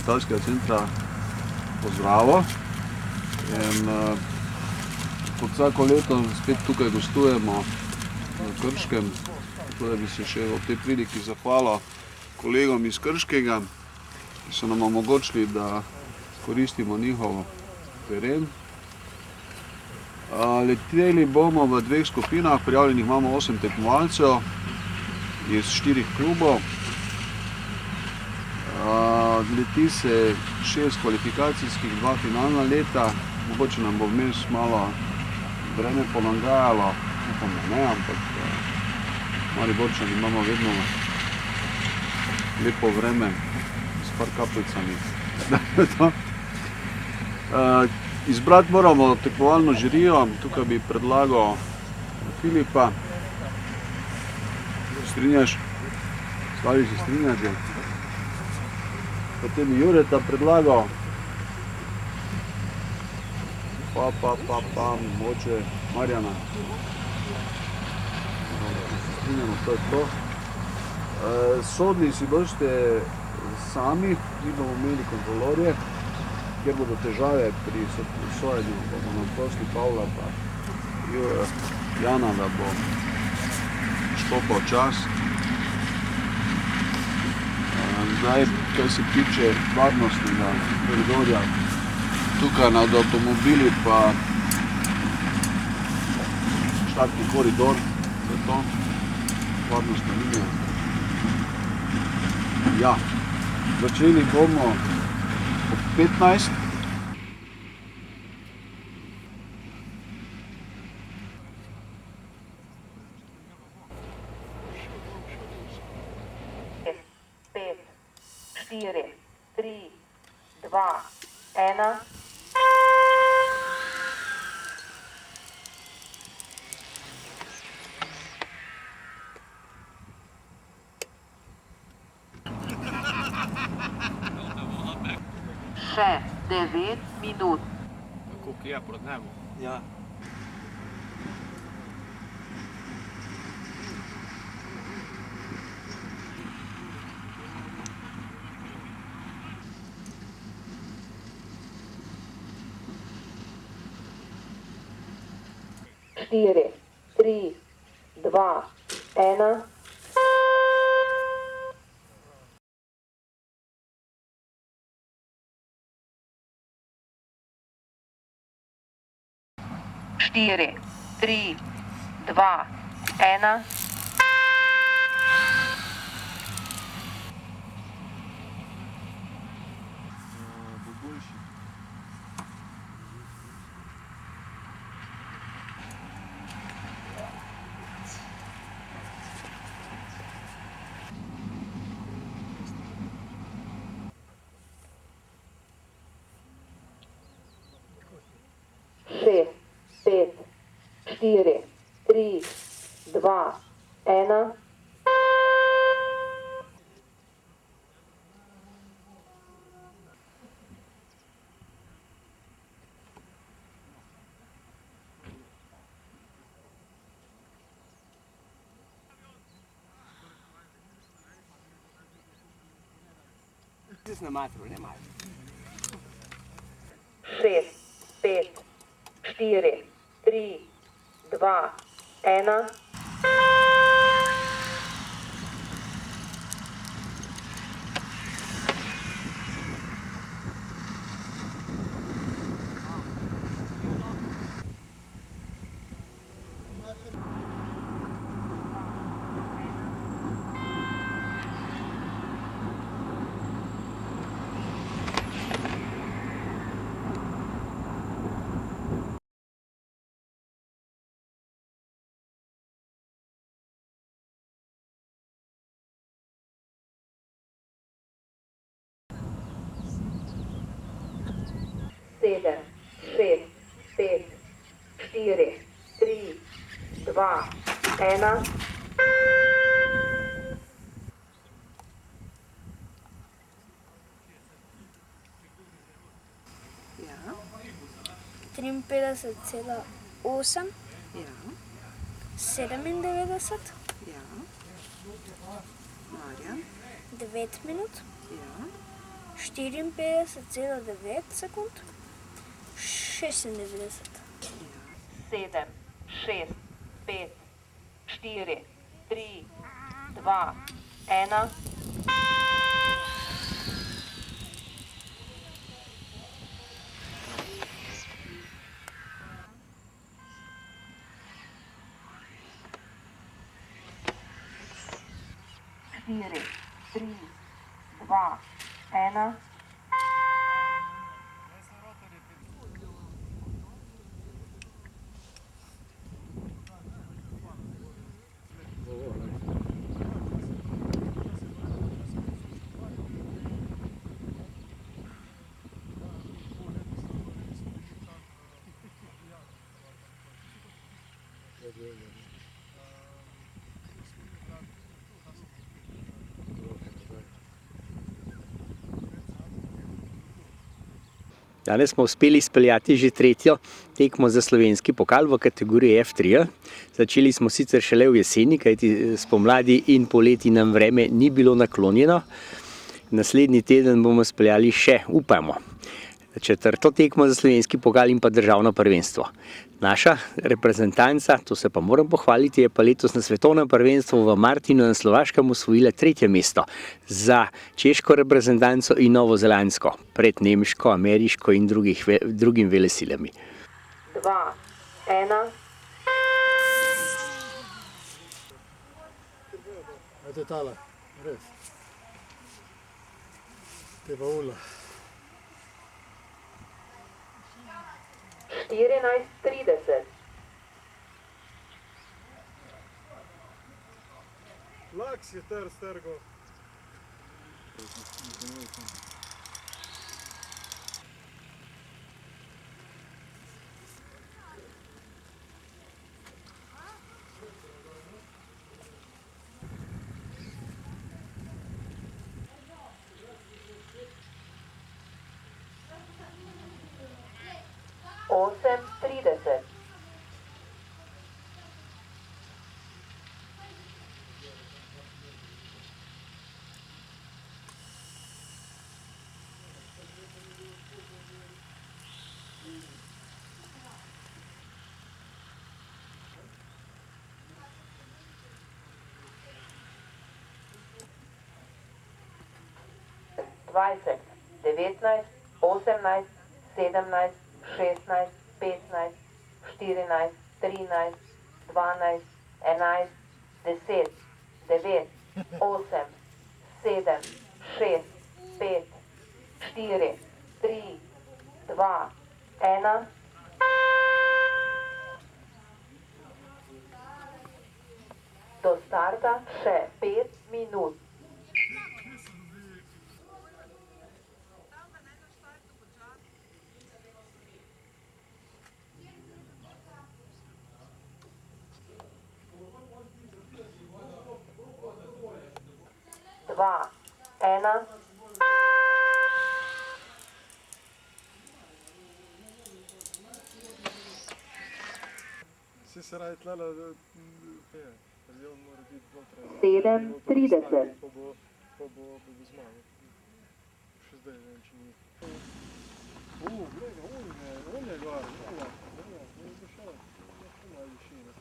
letalskega centra pozdravil. In kot vsako leto spet tukaj gostujemo na Krškem, tako da bi se še v tej priliki zahvalil kolegom iz Krškega, ki so nam omogočili, da koristimo njihov teren. Leteli bomo v 2 skupinah, prijavljenih imamo 8 tekmovalcev iz 4 klubov. Leti se 6 kvalifikacijskih, 2 finalna leta. Mogoče nam bo vmes malo vreme pomagalo, upam, da ne, ampak Mariborčani imamo vedno lepo vreme s par kapljicami. Izbrati moramo tekmovalno žirijo, tukaj bi predlagal Filipa. Strinjaš? Slavi, se strinjate? Potem bi Jureta predlagal. Mogoče Marjana. Strinjamo, to je to. Sodni si boste sami, mi bomo imeli kontrolorje, kjer bodo težave pri sojenju, bomo nam prosili Pavla pa Jana, da bo štopal čas. Zdaj, kar se tiče varnostnega koridorja, tukaj nad avtomobili pa štartni koridor, to je to, varnostna linija. Ja, začeli bomo ob 15. Štiri, 3, 2, 1. Še 9 minut. Koliko je proti nebu? Ja. Štiri, 3, 2, 1. Štiri, 3, 2, 1. Šest, 5, 4, 3, 2, 1. Zdaj na matru, ne matru. 6, 5, 4, 3, 2, 1. Sedem, 6, 5, 4, 3, 2, 1. Ja. 53,8. Ja, 97. ja. Marjan, 9 minut. ja. 54,9 sekund, 96. 7, 6, 5, 4, 3, 2, 1. Štiri, tri, dva, ena. Danes smo uspeli izpeljati že tretjo tekmo za slovenski pokal v kategoriji F3. Začeli smo sicer šele v jeseni, kajti spomladi in poleti nam vreme ni bilo naklonjeno. Naslednji teden bomo izpeljali še, upamo, četrto tekmo za slovenski pokal in pa državno prvenstvo. Naša reprezentanca, to se pa moram pohvaliti, je pa letos na svetovnem prvenstvu v Martinu na Slovaškem osvojila 3. mesto za češko reprezentanco in novozelandsko, pred nemško, ameriško in drugim velesilami. 2, 1. Ajde tala, res. Te pa ula. 14:30. Laks je strgo. Osem 30. Dvajset, 19, 18, 17, 16, 15, 14, 13, 12, 11, 10, 9, 8, 7, 6, 5, 4, 3, 2, 1. Do starta še 5 minut. Dva, ena. Si se radi tlala, Ljon mora biti znotraj. 7:30. Pa bo zmagal. Še zdaj ne vem, če ni. Gleda, on je gor, ne je došel, še malo višine.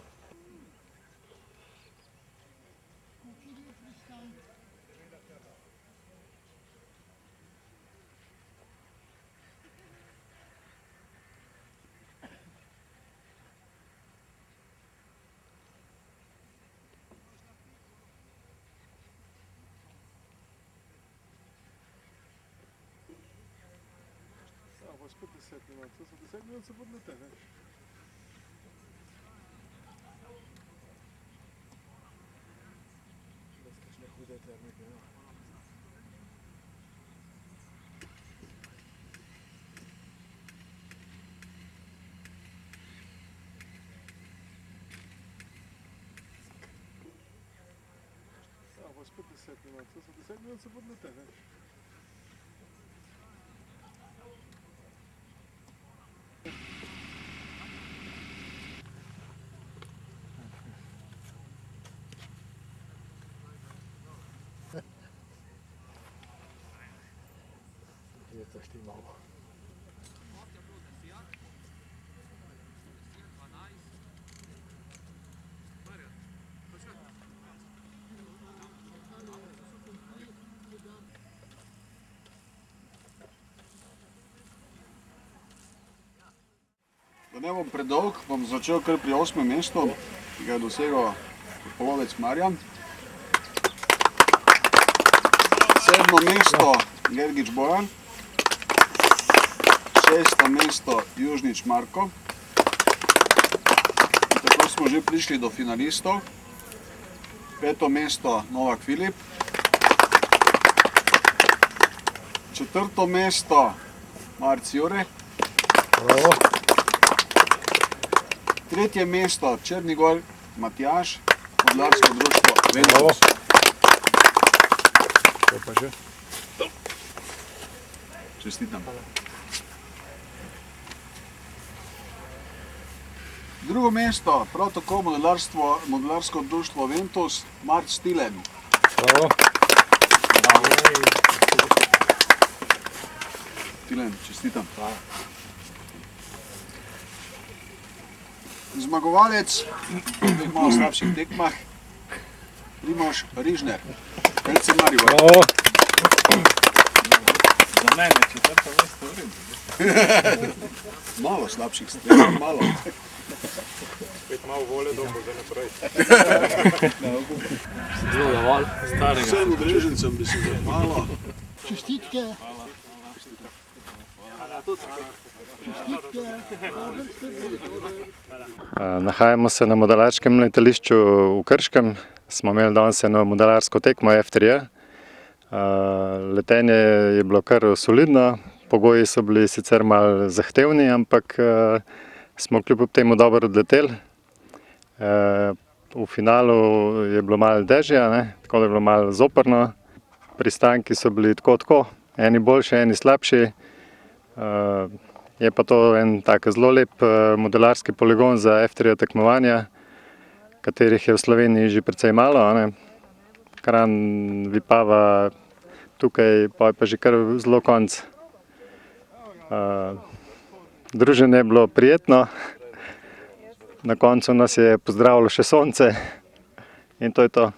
Spod 10 minut, to so 10 minut se podlete, veš. Bez kakšne hude ternike, ja. Spod 10 minut, to so 10 minut se podlete, veš. Da ne bom predolg, bom začel kar pri 8. mestu, ki ga je dosegel polovec Marjan. 7. mesto Gergič Bojan. 6. mesto Južnič Marko. In tako smo že prišli do finalistov. 5. mesto Novak Filip. 4. mesto Marc Jure. 3. mesto Črnigoj Matjaž, Modlarsko društvo Ventus. Čestitam. Drugo mesto, prav tako Modelarsko društvo Ventus, Marc Stilen. Stilen, čestitam. Zmagovalec v malo slabših tekmah, Primož Rižner, LC Maribor. Za mene 4. mesto v redu. Malo slabših strelov, malo. Spet malo volje dobro za naprej. Zelo dovolj starega. Vsem udeležencem bi se zahvalil. Čestitke. Nahajamo se na modelarskem letališču v Krškem. Smo imeli danes eno modelarsko tekmo F3. Letenje je bilo kar solidno, pogoji so bili sicer malo zahtevni, ampak smo kljub temu dobro odleteli. V finalu je bilo malo dežja, tako da je bilo malo zoprno. Pristanki so bili tako, eni boljši, eni slabši. Je pa to en tak zelo lep modelarski poligon za F3 tekmovanja, katerih je v Sloveniji že precej malo. Kranj, Vipava, tukaj pa je pa že kar zelo konc. Druženje je bilo prijetno, na koncu nas je pozdravilo še sonce in to je to.